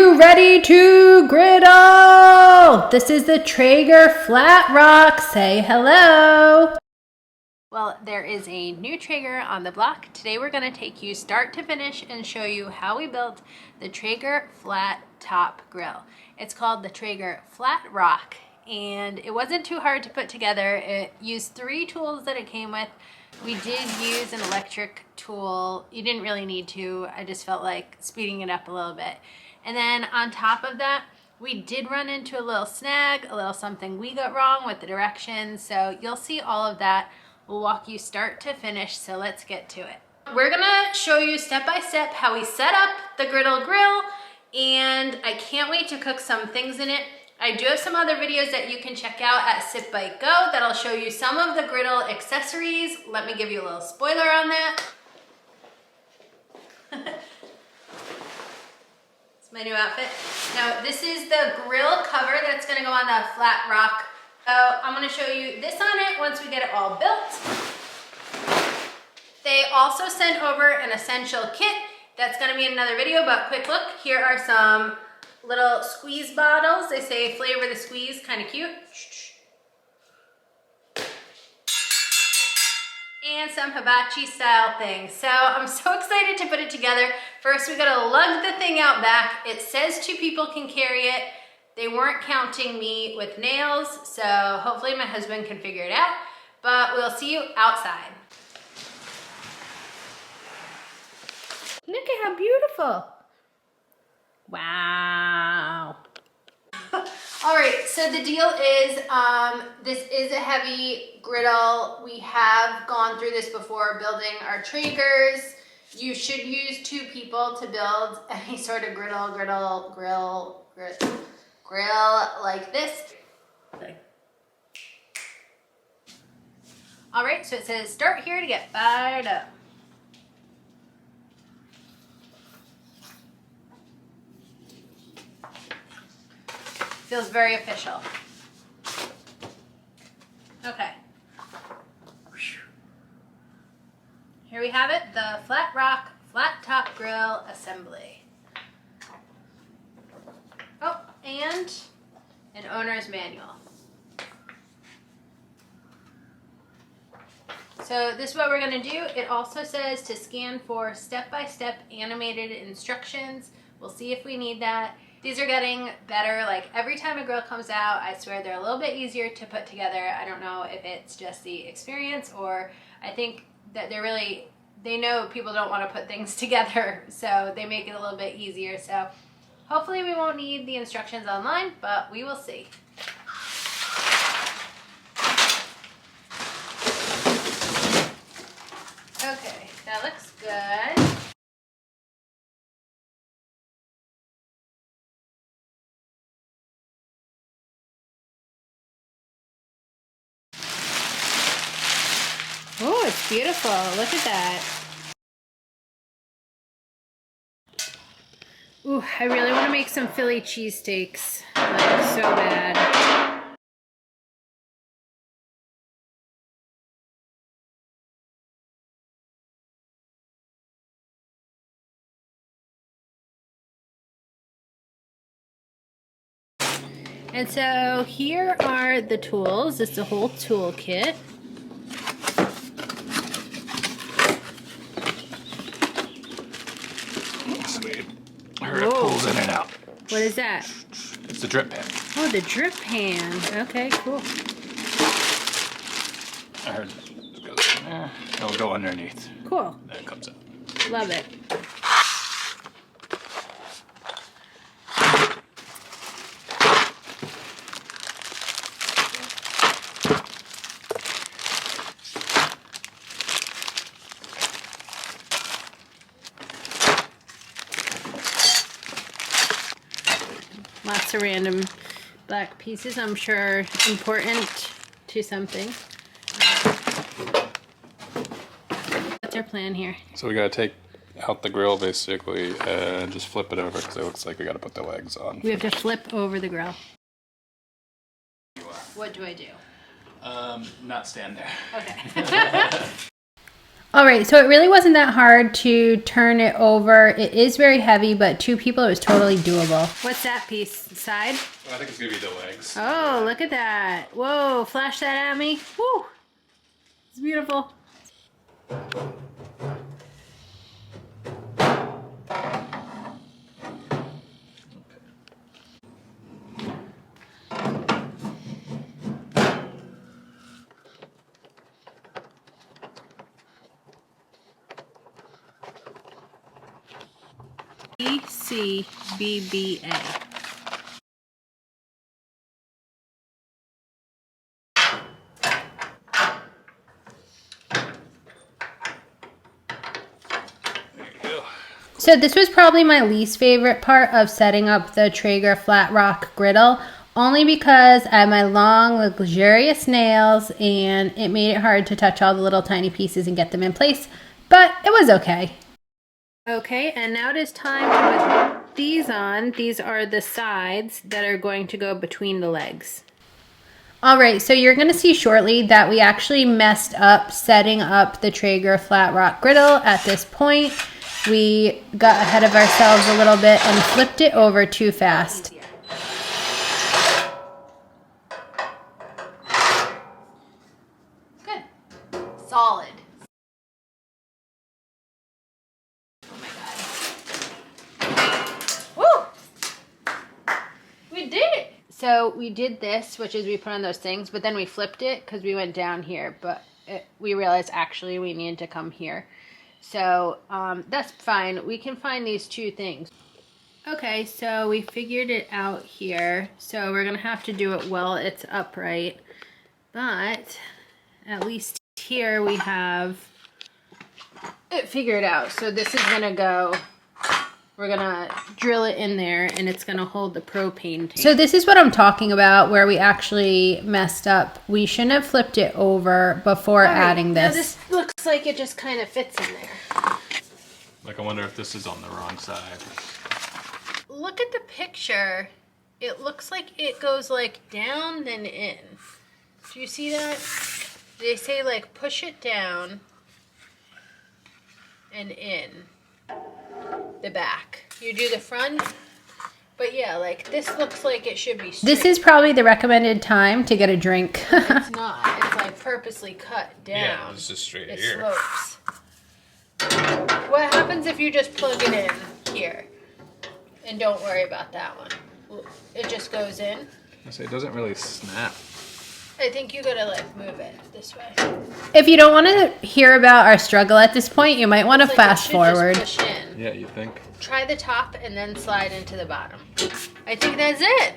you ready to griddle? This is the Traeger FLATROCK. Say hello. Well, there is a new Traeger on the block. Today we're going to take you start to finish and show you how we built the Traeger Flattop grill. It's called the Traeger FLATROCK, and it wasn't too hard to put together. It used 3 tools that it came with. We did use an electric tool. You didn't really need to. I just felt like speeding it up a little bit. And then on top of that, we did run into a little snag, a little something we got wrong with the directions. So you'll see all of that. We'll walk you start to finish, so let's get to it. We're gonna show you step by step how we set up the griddle grill, and I can't wait to cook some things in it. I do have some other videos that you can check out at Sit Bite Go that'll show you some of the griddle accessories. Let me give you a little spoiler on that. It's my new outfit. Now, this is the grill cover that's gonna go on the FLATROCK. So I'm gonna show you this on it once we get it all built. They also sent over an essential kit. That's gonna be in another video, but quick look. Here are some little squeeze bottles. They say flavor the squeeze, kind of cute. And some hibachi style things. So I'm so excited to put it together. First, we gotta lug the thing out back. It says 2 people can carry it. They weren't counting me with nails, so hopefully my husband can figure it out, but we'll see you outside. Look at how beautiful. Wow. All right, so the deal is, this is a heavy griddle. We have gone through this before building our Traegers. You should use 2 people to build any sort of grill like this. All right, so it says start here to get fired up. Feels very official. Okay. Here we have it, the FLATROCK Flattop Grill Assembly. Oh, and an owner's manual. So this is what we're gonna do. It also says to scan for step-by-step animated instructions. We'll see if we need that. These are getting better. Like every time a grill comes out, I swear they're a little bit easier to put together. I don't know if it's just the experience, or I think that they know people don't want to put things together, so they make it a little bit easier. So hopefully we won't need the instructions online, but we will see. Okay, that looks good. Oh, it's beautiful. Look at that. Ooh, I really want to make some Philly cheesesteaks. Like, so bad. And so here are the tools. It's a whole tool kit. I heard it pulls in and out. What is that? It's the drip pan. Oh, the drip pan. Okay, cool. I heard it goes in there. It'll go underneath. Cool. Then it comes out. Love it. Lots of random black pieces, I'm sure important to something. What's our plan here? So we gotta take out the grill basically and just flip it over because it looks like we gotta put the legs on. We have to flip over the grill. What do I do? Not stand there. Okay. All right, so it really wasn't that hard to turn it over. It is very heavy, but 2 people, it was totally doable. What's that piece? Side? Well, I think it's gonna be the legs. Oh, look at that. Whoa, flash that at me. Woo! It's beautiful. ECBBA. So this was probably my least favorite part of setting up the Traeger Flatrock griddle, only because I have my long, luxurious nails and it made it hard to touch all the little tiny pieces and get them in place, but it was okay. Okay, and now it is time to put these on. These are the sides that are going to go between the legs. All right, so you're going to see shortly that we actually messed up setting up the Traeger Flatrock griddle at this point. We got ahead of ourselves a little bit and flipped it over too fast. Good. Solid. Oh my God. Woo! We did it! So we did this, which is we put on those things, but then we flipped it because we went down here, but we realized actually we needed to come here. So that's fine. We can find these 2 things. Okay, so we figured it out here. So we're gonna have to do it while it's upright. But at least here we have it figured out. So this is gonna go, we're gonna drill it in there and it's gonna hold the propane tank. So this is what I'm talking about where we actually messed up. We shouldn't have flipped it over before adding this. Now this looks like it just kind of fits in there. Like I wonder if this is on the wrong side. Look at the picture. It looks like it goes like down then in. Do you see that? They say like push it down and in the back. You do the front, but yeah, like this looks like it should be straight. This is probably the recommended time to get a drink. It's not. It's like purposely cut down. Yeah, it's just straight it here. Slopes. What happens if you just plug it in here and don't worry about that one? It just goes in. I say it doesn't really snap. I think you gotta like move it this way. If you don't want to hear about our struggle at this point, you might want to fast forward. Just push in. Yeah, you think? Try the top and then slide into the bottom. I think that's it.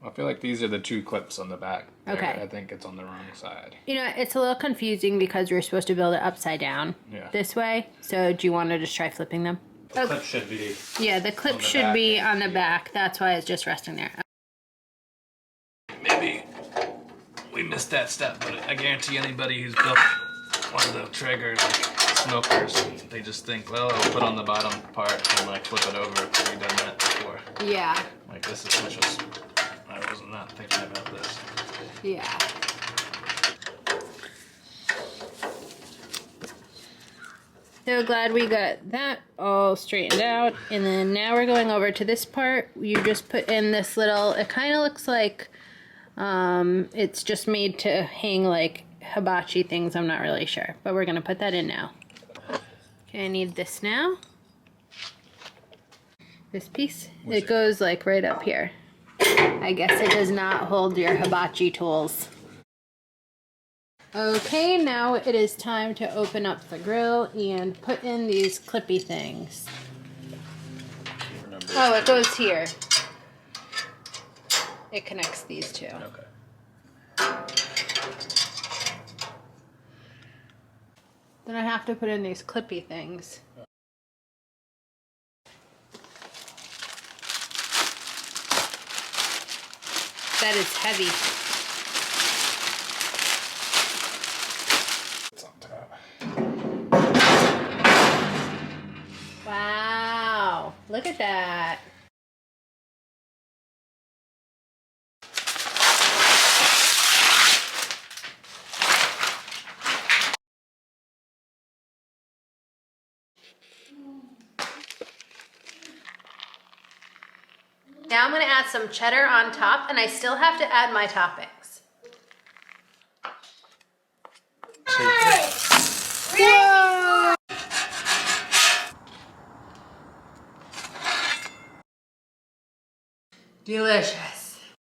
I feel like these are the 2 clips on the back. Okay. I think it's on the wrong side. You know, it's a little confusing because we're supposed to build it upside down this way. So do you want to just try flipping them? The clip should be. Yeah, the clip should be on the back. That's why it's just resting there. Maybe we missed that step, but I guarantee anybody who's built one of the Traeger smokers, they just think, well, I'll put on the bottom part and like flip it over. We've done that before. Yeah. Like this is just, I was not thinking about this. Yeah. So glad we got that all straightened out. And then now we're going over to this part. You just put in this little, it kind of looks like it's just made to hang like hibachi things. I'm not really sure, but we're going to put that in now. Okay, I need this now. This piece, it goes like right up here. I guess it does not hold your hibachi tools. Okay, now it is time to open up the grill and put in these clippy things. Oh, it goes here. It connects these 2. Okay. Then I have to put in these clippy things. That is heavy. It's on top. Wow, look at that. Now I'm gonna add some cheddar on top, and I still have to add my toppings. Whoa! Delicious.